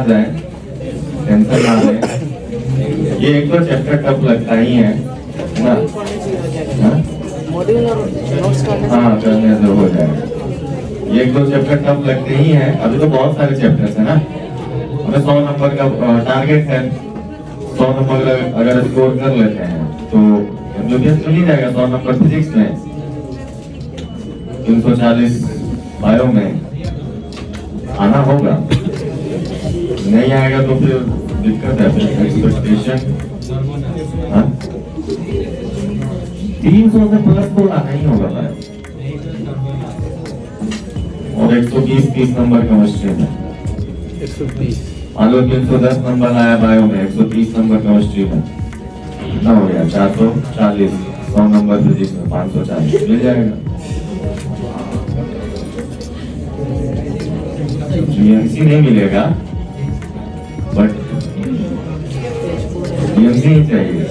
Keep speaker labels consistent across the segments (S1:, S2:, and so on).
S1: जाए, टेंशन ना ले। ये एक तो चैप्टर टफ लगता ही है ना, हाँ करने से हो जाए। ये एक दो चैप्टर टफ लगते ही हैं। अभी तो बहुत सारे चैप्टर्स है ना, हमें 100 नंबर का टारगेट है। 100 नंबर अगर स्कोर कर लेते हैं तो एमबीबीएस तो नहीं जाएगा। 100 नंबर फिजिक्स में, 340 बायो में आना होगा। नहीं आएगा तो फिर दिक्कत है, फिर एक्सपेक्टेशन 300 से प्लस तो आना ही होगा भाई। और 120 30 नंबर केमिस्ट्री में,
S2: 120
S1: मान लो 310 नंबर आया बायो में, 130 नंबर केमिस्ट्री में, कितना हो गया 440। 100 नंबर फिजिक्स में 540 मिल जाएगा। जीएमसी नहीं मिलेगा बट जीएमसी ही चाहिए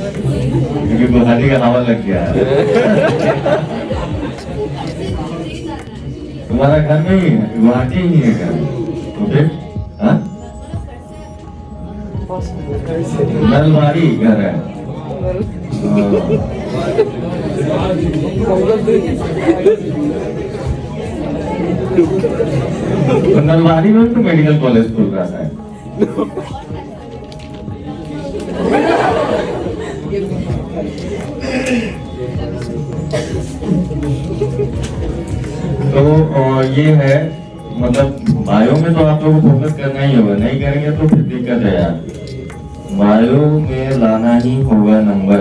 S1: क्योंकि गुवाहाटी का हवा लग गया है। तुम्हारा घर में ही है, गुवाहाटी ही है घर, तो फिर नलवाड़ी घर है। तो नलवाड़ी में तो मेडिकल कॉलेज खुल रहा है। तो ये है, मतलब बायो में तो आप लोगों को फोकस करना ही होगा, नहीं करेंगे तो फिर दिक्कत है यार। बायो में लाना ही होगा नंबर।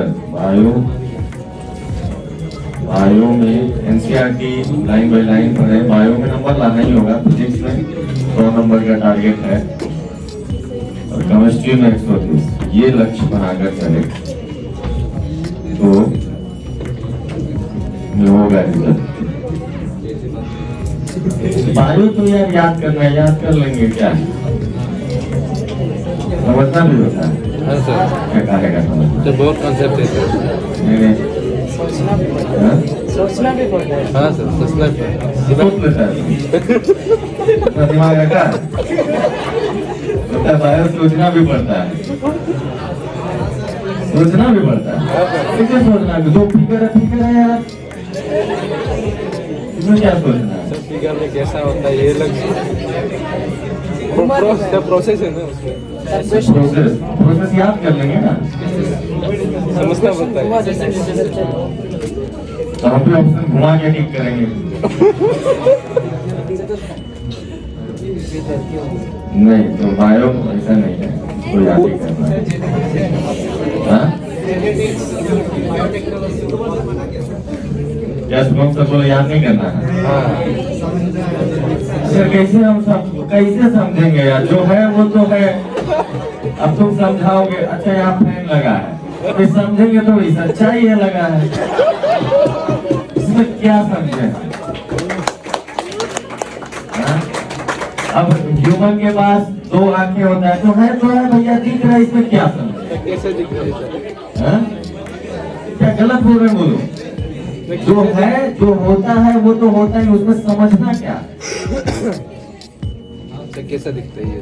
S1: बायो में एनसीईआरटी लाइन बाय लाइन पढ़े, बायो में नंबर लाना ही होगा। फिजिक्स में 100 नंबर का टारगेट है और केमिस्ट्री में 130। ये लक्ष्य बनाकर चले तो होगा रिजल्ट। बायो तो यार याद करना है, याद कर लेंगे क्या, समझना भी होता है।
S2: हाँ सर,
S1: क्या कहेगा समझना
S2: तो बहुत कॉन्सेप्ट है सर।
S3: सोचना भी पड़ता है।
S2: हाँ सर, सोचना भी
S1: सोच लेता है दिमाग रखा है, बायो सोचना भी पड़ता है, सोचना भी पड़ता है। किसे सोचना भी, जो फिगर है यार, इसमें क्या सोचना है?
S2: सब फिगर में कैसा होता है ये लग प्रोसेस है ना, उसमें
S1: प्रोसेस याद कर लेंगे ना,
S2: समझना पड़ता है।
S1: तो हम भी ऑप्शन घुमा के ठीक करेंगे। नहीं तो बायो ऐसा नहीं है, तो याद ही करना है। क्या शुभम सर बोले याद नहीं करना है? सर कैसे हम सब कैसे समझेंगे यार, जो है वो तो है। अब तुम समझाओगे, अच्छा यहाँ फैन लगा है, तो समझेंगे तो वही सच्चाई है लगा है, इसमें क्या समझे? अब ह्यूमन के पास 2 आंखें होता है तो है भैया, दिख रहा है, इसमें क्या समझे?
S2: कैसे दिख रहा है सर?
S1: क्या गलत बोल रहे बोलो? जो है, जो होता है वो तो होता ही, उसमें समझना क्या?
S2: तो कैसा दिखता है ये?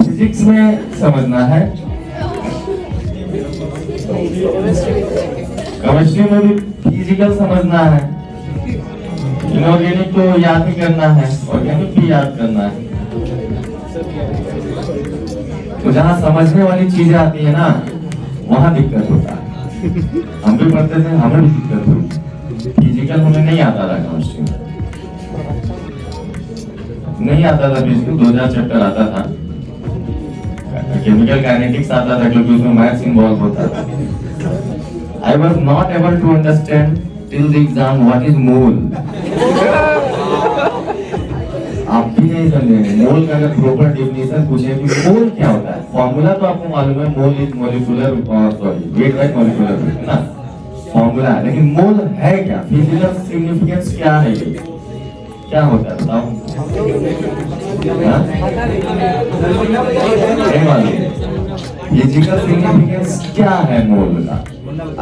S1: फिजिक्स में समझना है, केमिस्ट्री में भी फिजिकल समझना है, इनऑर्गेनिक तो याद ही करना है, ऑर्गेनिक भी याद करना है। तो जहाँ समझने वाली चीजें आती है ना, वहाँ दिक्कत होता है। हम भी पढ़ते थे, हमें भी दिक्कत हुई। फिजिकल हमें नहीं आता था, केमिस्ट्री में नहीं आता था। फिजिकल 2000 चैप्टर आता था, केमिकल काइनेटिक्स आता था क्योंकि उसमें मैथ्स इन्वॉल्व होता था। I was not able to understand till the exam what is mole. आप भी नहीं समझेंगे मोल का, अगर प्रॉपर डेफिनेशन पूछे कि मोल क्या होता है, फॉर्मूला तो आपको मालूम है, mole is molecular, sorry weight by molecular weight ना फॉर्मूला है, लेकिन मोल है क्या, फिजिकल सिग्निफिकेंस क्या है, ये क्या होता है बताओ? नहीं मालूम फिजिकल सिग्निफिकेंस क्या है मोल का,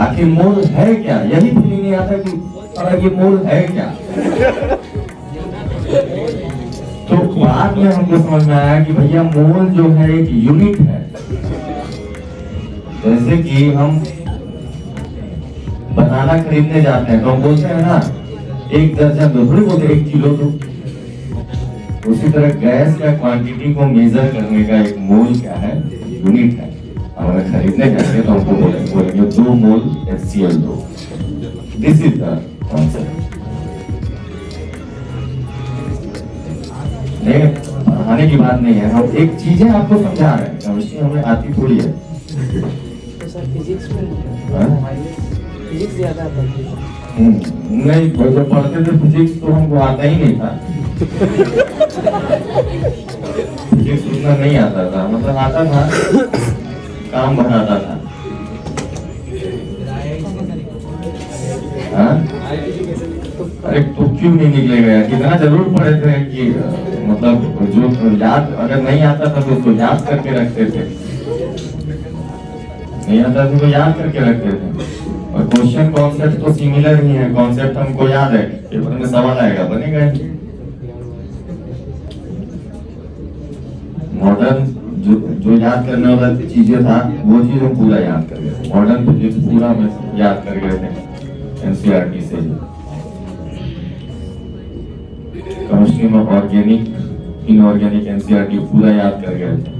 S1: आखिर मोल है क्या, यही फीलिंग नहीं आता कि ये मोल है क्या। तो में हमको समझ में आया कि भैया मोल जो है एक यूनिट है। जैसे कि हम बनाना खरीदने जाते हैं तो हम बोलते हैं ना 1 दर्जन दो, थोड़ी बोलते 1 किलो दो। उसी तरह गैस का क्वांटिटी को मेजर करने का एक मोल क्या है, यूनिट है। हम अगर खरीदने जाएंगे तो हमको बोलेंगे 2 मोल HCl दो। This is the concept. पढ़ाने की बात नहीं है, हम एक चीजें आपको समझा रहे हैं। केमिस्ट्री हमें आती थोड़ी है।
S3: तो सर फिजिक्स में
S1: हाँ?
S3: फिजिक्स ज्यादा पढ़ती है।
S1: नहीं, वो जब पढ़ते थे फिजिक्स तो हमको आता ही नहीं था। फिजिक्स उतना नहीं आता था, मतलब आता था, काम बनाता था। हाँ? अरे तो क्यों नहीं निकलेगा यार? कितना जरूर पढ़े थे कि मतलब जो याद अगर नहीं आता था तो उसको याद करके रखते थे, नहीं आता था तो याद करके रखते थे। और क्वेश्चन कॉन्सेप्ट तो सिमिलर ही है, कॉन्सेप्ट हमको याद है, पेपर में सवाल आएगा, बनेगा ही। मॉडर्न जो याद करने वाला चीजें था वो चीज हम पूरा याद कर गए। मॉडर्न फिजिक्स पूरा में याद कर गए थे एनसीईआरटी से। केमिस्ट्री में ऑर्गेनिक इनऑर्गेनिक एनसीईआरटी पूरा याद कर गए थे,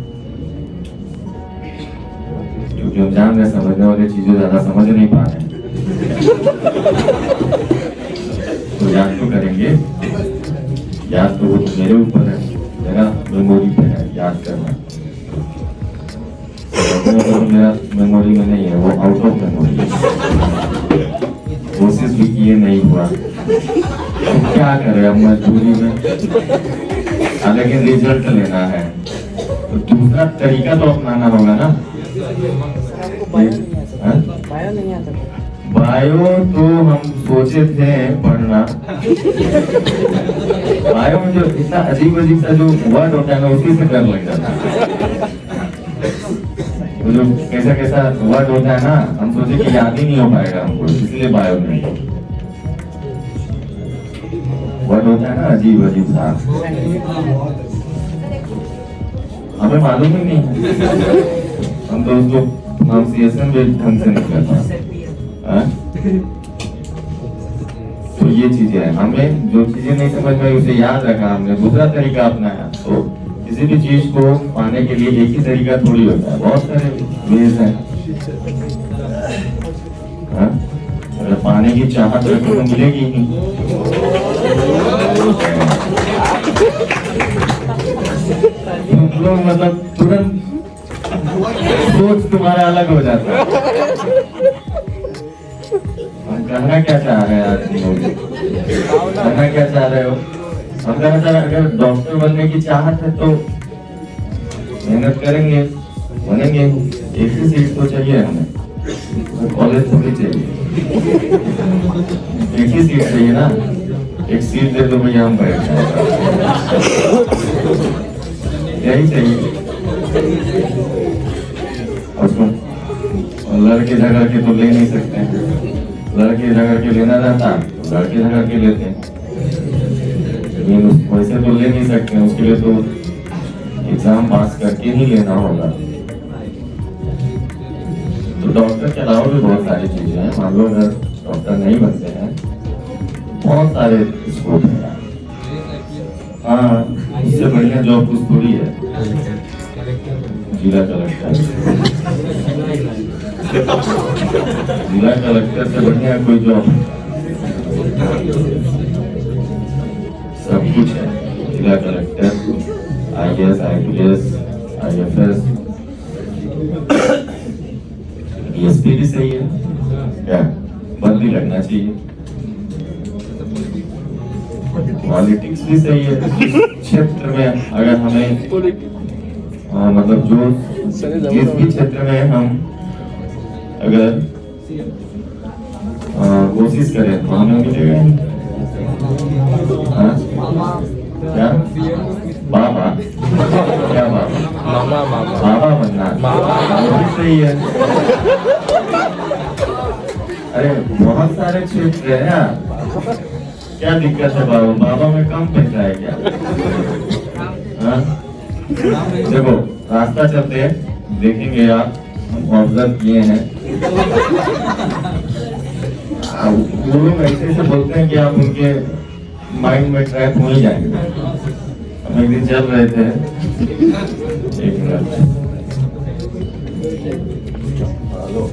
S1: क्योंकि हम जान रहे समझने वाली चीजें ज्यादा समझ नहीं पा रहे हैं। तो याद तो करेंगे, याद तो वो तो मेरे ऊपर है, मेरा मेमोरी पे है याद करना। तो मेरा मेमोरी में नहीं है, वो आउट ऑफ मेमोरी है। कोशिश भी किए नहीं हुआ, तो क्या करें अब मजबूरी में, लेकिन रिजल्ट लेना है तो दूसरा तरीका तो अपनाना होगा ना।
S3: आपको बायो नहीं आता? बायो नहीं आता?
S1: बायो तो हम सोचे थे पढ़ना। बायो में जो इतना अजीब अजीब सा जो वर्ड होता है ना, उसी से डर लग जाता है। जो कैसा कैसा वर्ड होता है ना, हम सोचे कि याद ही नहीं हो पाएगा हमको, इसलिए बायो नहीं। वर्ड होता है ना अजीब अजीब सा, हमें मालूम ही नहीं है, हम तो उसको प्रोनाउंसिएशन भी ढंग से नहीं करता। तो ये चीजें हैं, हमें जो चीजें नहीं समझ में आई उसे याद रखा, हमने दूसरा तरीका अपनाया। तो किसी भी चीज को पाने के लिए एक ही तरीका थोड़ी होता है, बहुत सारे वेज हैं। अगर पाने की चाहत रखो तो मिलेगी ही। लोग मतलब तुरंत सोच तुम्हारा अलग हो जाता है। हम कहना क्या चाह रहे हैं आज, कहना क्या चाह रहे हो? हम कहना चाह रहे हैं अगर डॉक्टर बनने की चाहत है तो मेहनत करेंगे, बनेंगे। एक ही सीट तो चाहिए हमें, कॉलेज थोड़ी चाहिए, एक ही सीट चाहिए ना। एक सीट दे दो भैया, हम बैठ जाएंगे, यही चाहिए। उसको लड़के झगड़ के तो ले नहीं सकते हैं, लड़के झगड़ के लेना रहता तो लड़के झगड़ के लेते हैं, लेकिन वैसे तो ले नहीं सकते हैं। उसके लिए तो एग्जाम पास करके ही लेना होगा। तो डॉक्टर के अलावा भी बहुत सारी चीजें हैं। मान लो अगर डॉक्टर नहीं बनते हैं, बहुत सारे स्कोप है। हाँ, इससे बढ़िया जॉब कुछ थोड़ी है जिला कलेक्टर। जिला कलेक्टर से बढ़िया कोई जॉब, सब कुछ है। जिला collector, IAS, IPS, IFS, DSP भी सही है, क्या बंदी लगना चाहिए। पॉलिटिक्स भी सही है। क्षेत्र में अगर हमें मतलब जो जिस भी क्षेत्र में हम अगर कोशिश करें तो हमें मिलेगा ही। क्या बाबा, क्या बाबा, बाबा बनना सही है। अरे बहुत सारे क्षेत्र है यार, क्या दिक्कत है बाबा? बाबा में कम पैसा है क्या? हाँ? देखो रास्ता चलते हैं, देखेंगे आप, हम ऑब्जर्व किए हैं। वो लोग ऐसे ऐसे बोलते हैं कि आप उनके माइंड में ट्रैप हो ही जाएंगे। हम एक दिन चल रहे थे, एक मिनट, हेलो,